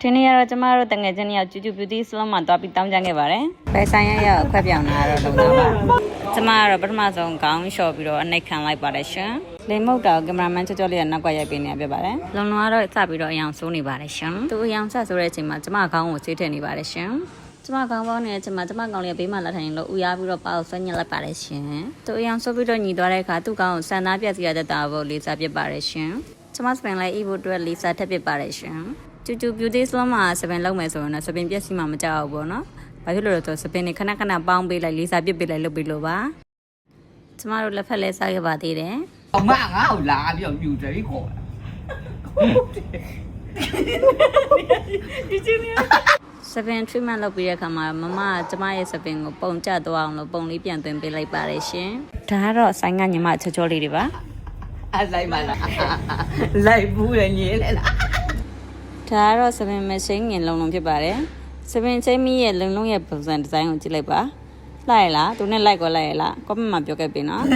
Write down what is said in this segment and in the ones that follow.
ဒီနေ့ကတော့ကျမတို့တငယ်ချင်းတွေကျူကျူ beauty salon မှာတွားပြီးတောင်းကြခဲ့ပါတယ်။ဘယ်ဆိုင်ရောက်အခွက်ပြောင်းတာတော့လုပ်တာပါ။ကျမကတော့ပထမဆုံးခေါင်းလျှော်ပြီးတော့အနှိတ်ခံလိုက်ပါတယ်ရှင်။လိမ်မုတ်တော်ကင်မရာမန်ချောချောလေးကနောက်ကရိုက်ပေးနေပြပါတယ်။လုံလုံကတော့စပြီးတော့အယောင်ဆိုးနေပါတယ်ရှင်။သူအယောင်ဆက်ဆိုတဲ့အချိန်မှာကျမခေါင်းကိုဆေးထည့်နေပါတယ်ရှင်။ကျမခေါင်းပေါင်းနေတဲ့အချိန်မှာကျမကောင်လေးကဘေးမှာလာထိုင်လို့ဥရပြီးတော့ပါကိုဆွဲညက်လိုက်ပါတယ်ရှင်။သူအယောင်ဆိုးပြီးတော့ညီသွားတဲ့အခါသူ့ခေါင်းကိုဆန်သားပြက်စီရတဲ့တာဖို့လေးစားပြစ်ပါတယ်ရှင်။ကျမစပင်လိုက်ဤဖို့အတွက်လေးစားထပ်ပြစ်ပါတယ်ရှင်။ကျူကျူ beauty salon မှာစပင်လုံးမယ်ဆိုရင်တော့စပင်ပြက်စီမှမကြောက်ဘူးပေါ့နော်။ဘာဖြစ်လို့လဲဆိုတော့စပင်တွေခဏခဏပေါင်းပေးလိုက်လေးစားပြစ်ပေးလိုက်လုပ်ပြီးလို့ပါ။ကျမတို့လက်ဖက်လဲစားခဲ့ပါသေးတယ်။ အမငါ့ကိုလာပြီးတော့မြူတယ်ခေါ်စပင် treatment လုပ်ပြီးတဲ့အခါမှာမမကကျမရဲ့စပင်ကိုပုံကျသွားအောင်လို့ပုံလေးပြန်သွင်းပေးလိုက်ပါတယ်ရှင်။ဒါကတော့ဆိုင်ကညီမချောချောလေးတွေပါ။ အဲ့လိုက်ပါလားလိုက်ဘူးလေညင်းလေလား ဒါကတော့စပင်မချင်းငင်လုံးလုံးဖြစ်ပါတယ်။စပင်ချင်းမီရဲ့လုံလုံးရဲ့ပုံစံဒီဇိုင်းကိုကြည့်လိုက်ပါ။လိုက်ရလားသူနဲ့လိုက်ကောလိုက်ရလား။ comment မှာပြောခဲ့ပြီနော်။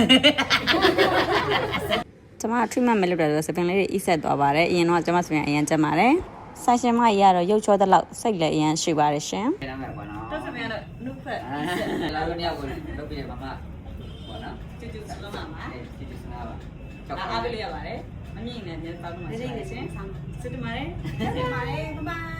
ကျမ treatment မလုပ်တော့စပင်လေးတွေအီးဆက်သွားပါတယ်။အရင်တော့ကျမစပင်အရင်ကျက်ပါတယ်။ဆိုင်ရှင်မကြီးကတော့ရုပ်ချောတဲ့လောက်စိတ်လည်းအရင်ရှိပါတယ်ရှင်။ နားမယ်ကွာနော် တော့စပင်ကတော့နုဖက် လာလို့ညကိုလုပ်ပြပါမပေါ့နော် ကျူကျူစလုံးမှာပါ ဒီစနာပါ ။အားပေးလို့ရပါတယ်။အမြင့်နဲ့ညပေါင်းလို့မှာရှိပါတယ်ရှင်။စစ်တမားလေး။စစ်တမားလေးဘိုင်ဘိုင်